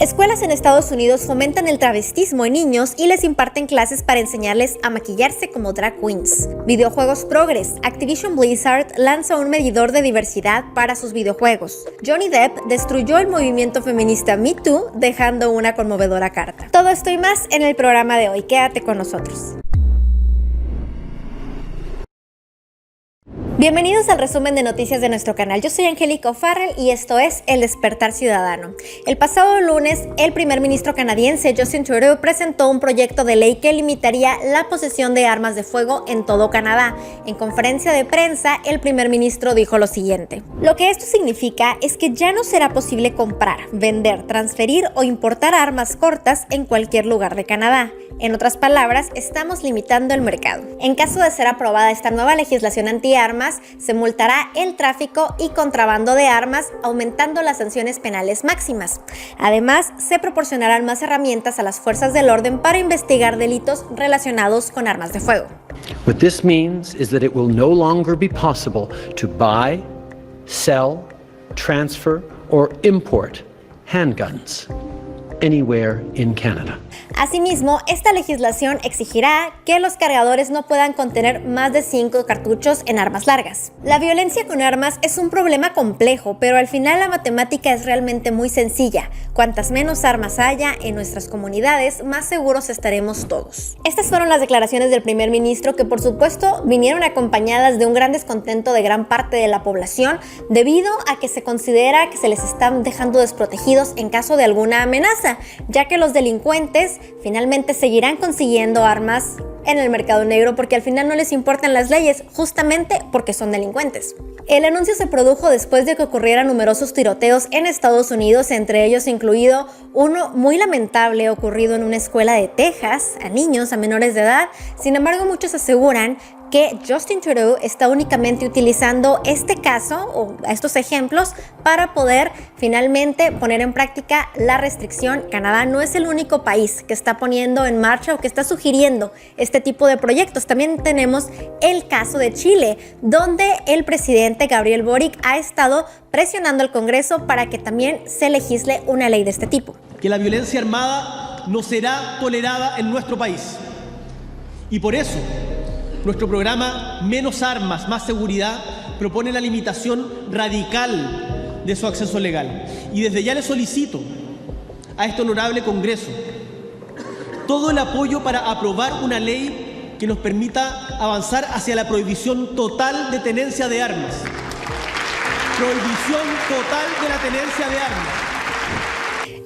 Escuelas en Estados Unidos fomentan el travestismo en niños y les imparten clases para enseñarles a maquillarse como drag queens. Videojuegos progres. Activision Blizzard lanza un medidor de diversidad para sus videojuegos. Johnny Depp destruyó el movimiento feminista Me Too, dejando una conmovedora carta. Todo esto y más en el programa de hoy. Quédate con nosotros. Bienvenidos al resumen de noticias de nuestro canal. Yo soy Angélica O'Farrell y esto es El Despertar Ciudadano. El pasado lunes, el primer ministro canadiense Justin Trudeau presentó un proyecto de ley que limitaría la posesión de armas de fuego en todo Canadá. En conferencia de prensa, el primer ministro dijo lo siguiente: lo que esto significa es que ya no será posible comprar, vender, transferir o importar armas cortas en cualquier lugar de Canadá. En otras palabras, estamos limitando el mercado. En caso de ser aprobada esta nueva legislación antiarmas, se multará el tráfico y contrabando de armas, aumentando las sanciones penales máximas. Además, se proporcionarán más herramientas a las fuerzas del orden para investigar delitos relacionados con armas de fuego. What this means is that it will no longer be possible to buy, sell, transfer, or import handguns anywhere in Canada. Asimismo, esta legislación exigirá que los cargadores no puedan contener más de 5 cartuchos en armas largas. La violencia con armas es un problema complejo, pero al final la matemática es realmente muy sencilla. Cuantas menos armas haya en nuestras comunidades, más seguros estaremos todos. Estas fueron las declaraciones del primer ministro, que por supuesto vinieron acompañadas de un gran descontento de gran parte de la población, debido a que se considera que se les están dejando desprotegidos en caso de alguna amenaza, ya que los delincuentes finalmente seguirán consiguiendo armas en el mercado negro porque al final no les importan las leyes, justamente porque son delincuentes. El anuncio se produjo después de que ocurrieran numerosos tiroteos en Estados Unidos, entre ellos incluido uno muy lamentable ocurrido en una escuela de Texas a niños, a menores de edad. Sin embargo, muchos aseguran que Justin Trudeau está únicamente utilizando este caso o estos ejemplos para poder finalmente poner en práctica la restricción. Canadá no es el único país que está poniendo en marcha o que está sugiriendo este tipo de proyectos. También tenemos el caso de Chile, donde el presidente Gabriel Boric ha estado presionando al Congreso para que también se legisle una ley de este tipo. Que la violencia armada no será tolerada en nuestro país. Y por eso, nuestro programa Menos Armas, Más Seguridad propone la limitación radical de su acceso legal. Y desde ya le solicito a este honorable Congreso todo el apoyo para aprobar una ley que nos permita avanzar hacia la prohibición total de tenencia de armas. Prohibición total de la tenencia de armas.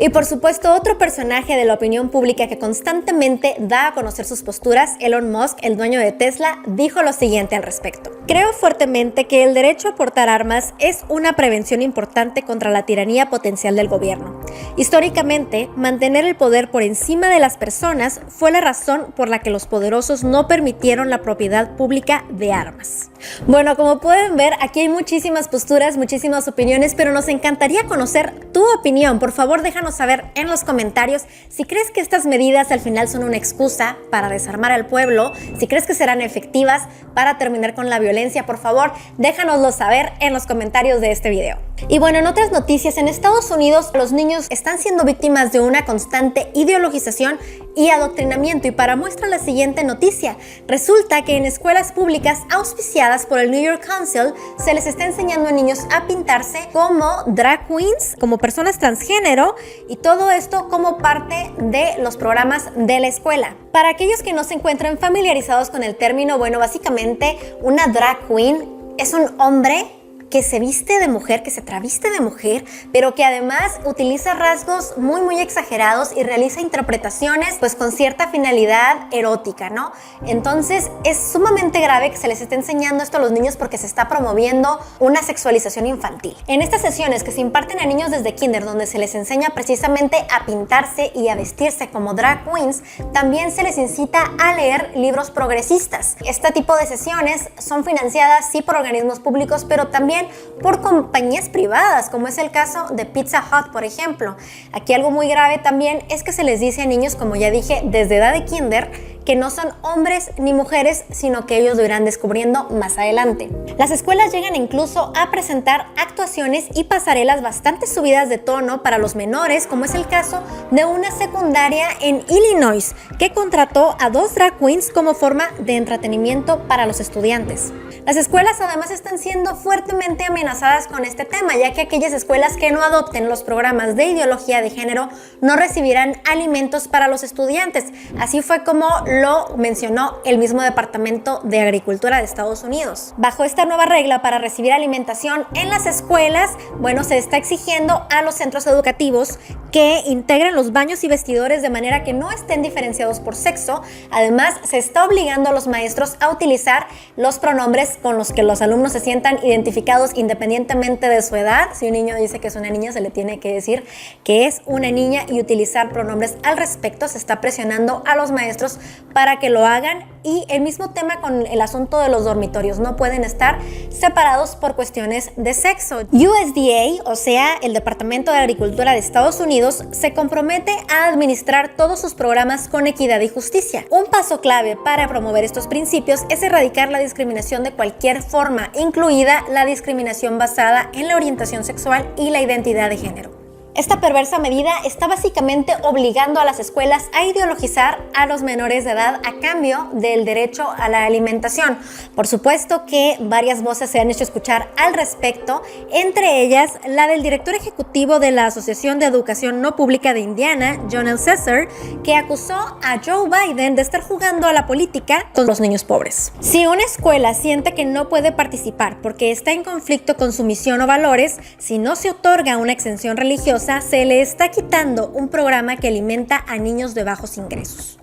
Y por supuesto, otro personaje de la opinión pública que constantemente da a conocer sus posturas, Elon Musk, el dueño de Tesla, dijo lo siguiente al respecto: creo fuertemente que el derecho a portar armas es una prevención importante contra la tiranía potencial del gobierno. Históricamente, mantener el poder por encima de las personas fue la razón por la que los poderosos no permitieron la propiedad pública de armas. Bueno, como pueden ver, aquí hay muchísimas posturas, muchísimas opiniones, pero nos encantaría conocer tu opinión. Por favor, déjanos saber en los comentarios si crees que estas medidas al final son una excusa para desarmar al pueblo, si crees que serán efectivas para terminar con la violencia. Por favor, déjanoslo saber en los comentarios de este video. Y bueno, en otras noticias, en Estados Unidos los niños están siendo víctimas de una constante ideologización y adoctrinamiento, y para muestra la siguiente noticia: resulta que en escuelas públicas auspiciadas por el New York Council se les está enseñando a niños a pintarse como drag queens, como personas transgénero, y todo esto como parte de los programas de la escuela. Para aquellos que no se encuentran familiarizados con el término, bueno, básicamente una drag queen es un hombre que se viste de mujer, que se traviste de mujer, pero que además utiliza rasgos muy exagerados y realiza interpretaciones pues con cierta finalidad erótica, ¿no? Entonces es sumamente grave que se les esté enseñando esto a los niños porque se está promoviendo una sexualización infantil. En estas sesiones que se imparten a niños desde kinder, donde se les enseña precisamente a pintarse y a vestirse como drag queens, también se les incita a leer libros progresistas. Este tipo de sesiones son financiadas sí por organismos públicos, pero también también por compañías privadas, como es el caso de Pizza Hut, por ejemplo. Aquí algo muy grave también es que se les dice a niños, como ya dije, desde edad de kinder, que no son hombres ni mujeres, sino que ellos lo irán descubriendo más adelante. Las escuelas llegan incluso a presentar actuaciones y pasarelas bastante subidas de tono para los menores, como es el caso de una secundaria en Illinois, que contrató a 2 drag queens como forma de entretenimiento para los estudiantes. Las escuelas además están siendo fuertemente amenazadas con este tema, ya que aquellas escuelas que no adopten los programas de ideología de género no recibirán alimentos para los estudiantes. Así fue como lo mencionó el mismo Departamento de Agricultura de Estados Unidos. Bajo esta nueva regla para recibir alimentación en las escuelas, bueno, se está exigiendo a los centros educativos que integren los baños y vestidores de manera que no estén diferenciados por sexo. Además, se está obligando a los maestros a utilizar los pronombres con los que los alumnos se sientan identificados independientemente de su edad. Si un niño dice que es una niña, se le tiene que decir que es una niña y utilizar pronombres al respecto. Se está presionando a los maestros para que lo hagan. Y el mismo tema con el asunto de los dormitorios, no pueden estar separados por cuestiones de sexo. USDA, o sea, el Departamento de Agricultura de Estados Unidos, se compromete a administrar todos sus programas con equidad y justicia. Un paso clave para promover estos principios es erradicar la discriminación de cualquier forma, incluida la discriminación basada en la orientación sexual y la identidad de género. Esta perversa medida está básicamente obligando a las escuelas a ideologizar a los menores de edad a cambio del derecho a la alimentación. Por supuesto que varias voces se han hecho escuchar al respecto, entre ellas la del director ejecutivo de la Asociación de Educación No Pública de Indiana, John L. Cesar, que acusó a Joe Biden de estar jugando a la política con los niños pobres. Si una escuela siente que no puede participar porque está en conflicto con su misión o valores, si no se otorga una exención religiosa, se le está quitando un programa que alimenta a niños de bajos ingresos.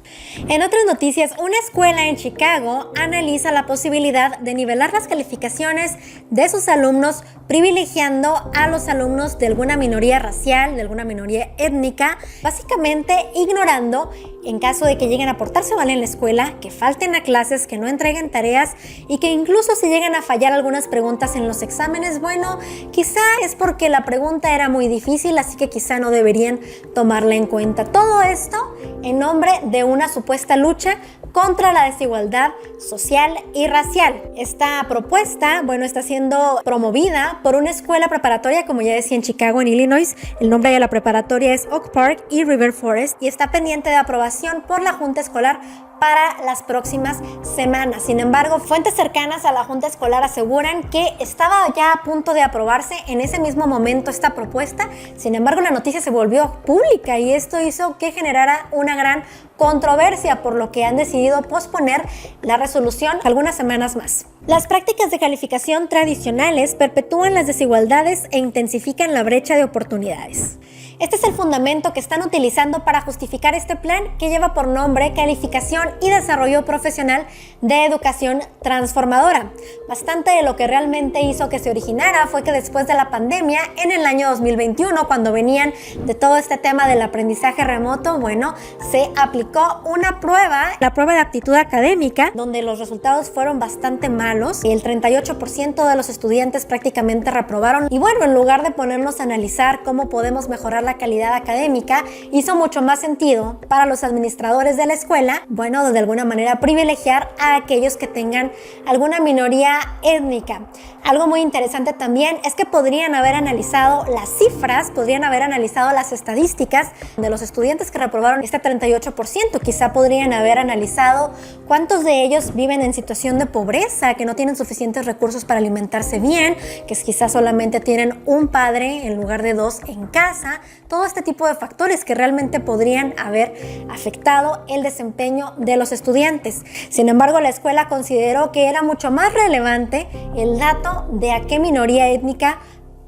En otras noticias, una escuela en Chicago analiza la posibilidad de nivelar las calificaciones de sus alumnos, privilegiando a los alumnos de alguna minoría racial, de alguna minoría étnica, básicamente ignorando, en caso de que lleguen a portarse mal en la escuela, que falten a clases, que no entreguen tareas y que incluso si llegan a fallar algunas preguntas en los exámenes, bueno, quizá es porque la pregunta era muy difícil, así que quizá no deberían tomarla en cuenta. Todo esto en nombre de una supuesta lucha contra la desigualdad social y racial. Esta propuesta, bueno, está siendo promovida por una escuela preparatoria, como ya decía, en Chicago, en Illinois. El nombre de la preparatoria es Oak Park y River Forest y está pendiente de aprobación por la Junta Escolar para las próximas semanas. Sin embargo, fuentes cercanas a la Junta Escolar aseguran que estaba ya a punto de aprobarse en ese mismo momento esta propuesta. Sin embargo, la noticia se volvió pública y esto hizo que generara una gran controversia, por lo que han decidido posponer la resolución algunas semanas más. Las prácticas de calificación tradicionales perpetúan las desigualdades e intensifican la brecha de oportunidades. Este es el fundamento que están utilizando para justificar este plan que lleva por nombre Calificación y Desarrollo Profesional de Educación Transformadora. Bastante de lo que realmente hizo que se originara fue que después de la pandemia, en el año 2021, cuando venían de todo este tema del aprendizaje remoto, bueno, se aplicó una prueba, la prueba de aptitud académica, donde los resultados fueron bastante malos. El 38% de los estudiantes prácticamente reprobaron. Y bueno, en lugar de ponernos a analizar cómo podemos mejorar la calidad académica, hizo mucho más sentido para los administradores de la escuela, bueno, de alguna manera privilegiar a aquellos que tengan alguna minoría étnica. Algo muy interesante también es que podrían haber analizado las cifras, podrían haber analizado las estadísticas de los estudiantes que reprobaron este 38%. Quizá podrían haber analizado cuántos de ellos viven en situación de pobreza, que no tienen suficientes recursos para alimentarse bien, que quizás solamente tienen un padre en lugar de 2 en casa. Todo este tipo de factores que realmente podrían haber afectado el desempeño de los estudiantes. Sin embargo, la escuela consideró que era mucho más relevante el dato de a qué minoría étnica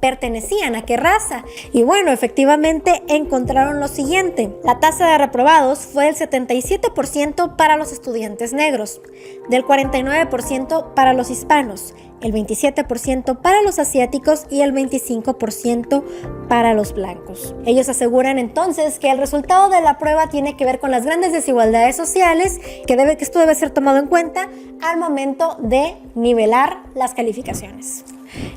pertenecían, a qué raza. Y bueno, efectivamente encontraron lo siguiente: la tasa de reprobados fue del 77% para los estudiantes negros, del 49% para los hispanos, el 27% para los asiáticos y el 25% para los blancos. Ellos aseguran entonces que el resultado de la prueba tiene que ver con las grandes desigualdades sociales, que esto debe ser tomado en cuenta al momento de nivelar las calificaciones.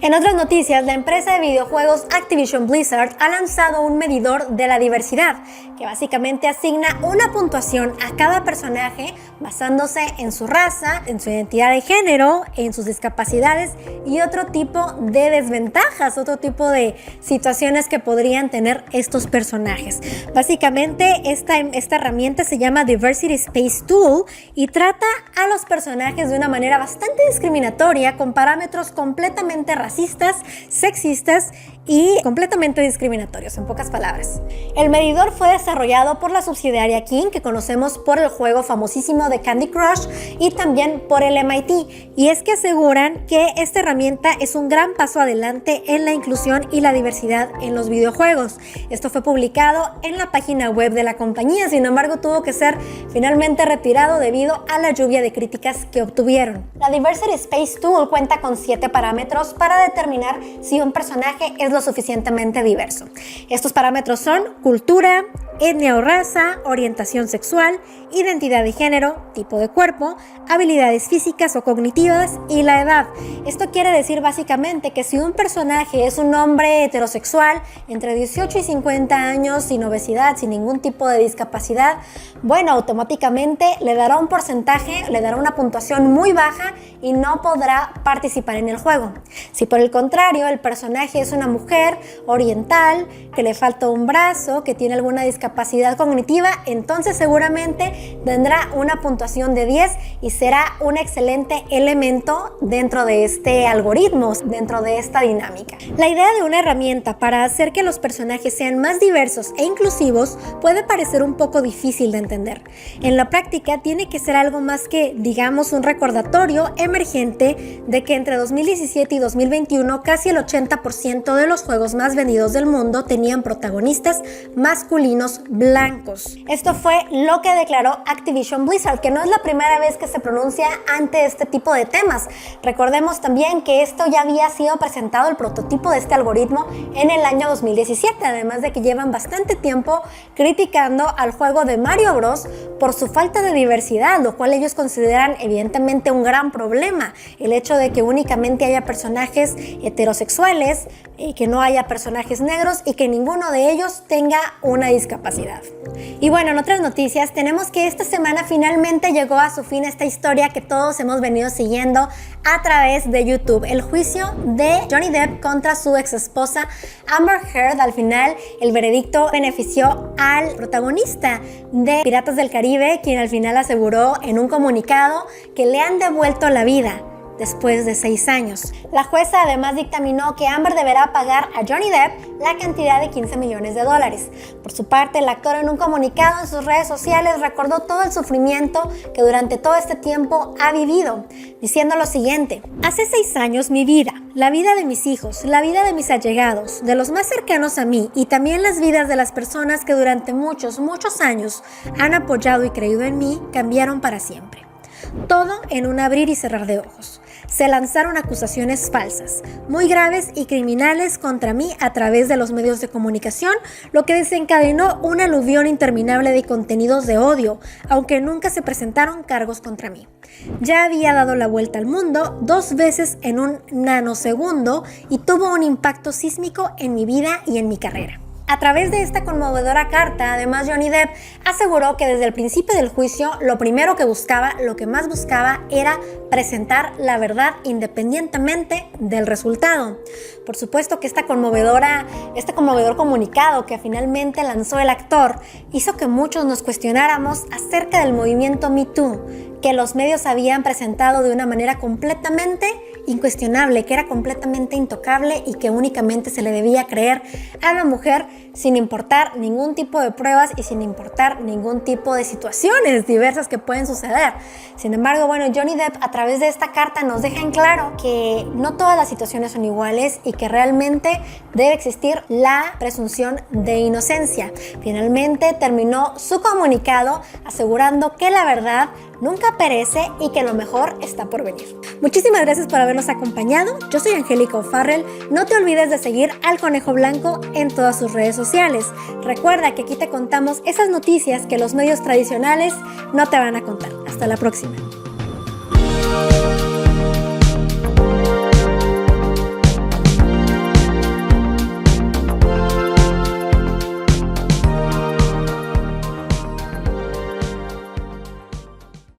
En otras noticias, la empresa de videojuegos Activision Blizzard ha lanzado un medidor de la diversidad, que básicamente asigna una puntuación a cada personaje basándose en su raza, en su identidad de género, en sus discapacidades y otro tipo de desventajas, otro tipo de situaciones que podrían tener estos personajes. Básicamente, esta herramienta se llama Diversity Space Tool y trata a los personajes de una manera bastante discriminatoria, con parámetros completamente racistas, sexistas y completamente discriminatorios, en pocas palabras. El medidor fue desarrollado por la subsidiaria King, que conocemos por el juego famosísimo de Candy Crush, y también por el MIT, y es que aseguran que esta herramienta es un gran paso adelante en la inclusión y la diversidad en los videojuegos. Esto fue publicado en la página web de la compañía, sin embargo tuvo que ser finalmente retirado debido a la lluvia de críticas que obtuvieron. La Diversity Space Tool cuenta con 7 parámetros para determinar si un personaje es lo suficientemente diverso. Estos parámetros son cultura, etnia o raza, orientación sexual, identidad de género, tipo de cuerpo, habilidades físicas o cognitivas y la edad. Esto quiere decir básicamente que si un personaje es un hombre heterosexual entre 18 y 50 años, sin obesidad, sin ningún tipo de discapacidad, bueno, automáticamente le dará un porcentaje, le dará una puntuación muy baja y no podrá participar en el juego. Si por el contrario el personaje es una mujer oriental, que le falta un brazo, que tiene alguna discapacidad cognitiva, entonces seguramente tendrá una puntuación de 10 y será un excelente elemento dentro de este algoritmo, dentro de esta dinámica. La idea de una herramienta para hacer que los personajes sean más diversos e inclusivos puede parecer un poco difícil de entender. En la práctica tiene que ser algo más que, digamos, un recordatorio emergente de que entre 2017 y 2021 casi el 80% de los juegos más vendidos del mundo tenían protagonistas masculinos blancos. Esto fue lo que declaró Activision Blizzard, que no es la primera vez que se pronuncia ante este tipo de temas. Recordemos también que esto ya había sido presentado, el prototipo de este algoritmo, en el año 2017, además de que llevan bastante tiempo criticando al juego de Mario Bros por su falta de diversidad, lo cual ellos consideran evidentemente un gran problema, el hecho de que únicamente haya personajes heterosexuales, que no haya personajes negros y que ninguno de ellos tenga una discapacidad. Y bueno, en otras noticias tenemos que esta semana finalmente llegó a su fin esta historia que todos hemos venido siguiendo a través de YouTube, el juicio de Johnny Depp contra su ex esposa Amber Heard. Al final el veredicto benefició al protagonista de Piratas del Caribe, quien al final aseguró en un comunicado que le han devuelto la vida después de 6 años. La jueza además dictaminó que Amber deberá pagar a Johnny Depp la cantidad de $15 millones. Por su parte, el actor en un comunicado en sus redes sociales recordó todo el sufrimiento que durante todo este tiempo ha vivido, diciendo lo siguiente: hace 6 años mi vida, la vida de mis hijos, la vida de mis allegados, de los más cercanos a mí y también las vidas de las personas que durante muchos años han apoyado y creído en mí cambiaron para siempre. Todo en un abrir y cerrar de ojos. Se lanzaron acusaciones falsas, muy graves y criminales contra mí a través de los medios de comunicación, lo que desencadenó una aluvión interminable de contenidos de odio, aunque nunca se presentaron cargos contra mí. Ya había dado la vuelta al mundo 2 veces en un nanosegundo y tuvo un impacto sísmico en mi vida y en mi carrera. A través de esta conmovedora carta, además, Johnny Depp aseguró que desde el principio del juicio lo primero que buscaba, lo que más buscaba, era presentar la verdad independientemente del resultado. Por supuesto que este conmovedor comunicado que finalmente lanzó el actor hizo que muchos nos cuestionáramos acerca del movimiento Me Too, que los medios habían presentado de una manera completamente incuestionable, que era completamente intocable y que únicamente se le debía creer a la mujer sin importar ningún tipo de pruebas y sin importar ningún tipo de situaciones diversas que pueden suceder. Sin embargo, bueno, Johnny Depp a través de esta carta nos deja en claro que no todas las situaciones son iguales y que realmente debe existir la presunción de inocencia. Finalmente terminó su comunicado asegurando que la verdad nunca perece y que lo mejor está por venir. Muchísimas gracias por habernos acompañado. Yo soy Angélica O'Farrell. No te olvides de seguir al Conejo Blanco en todas sus redes sociales. Recuerda que aquí te contamos esas noticias que los medios tradicionales no te van a contar. Hasta la próxima.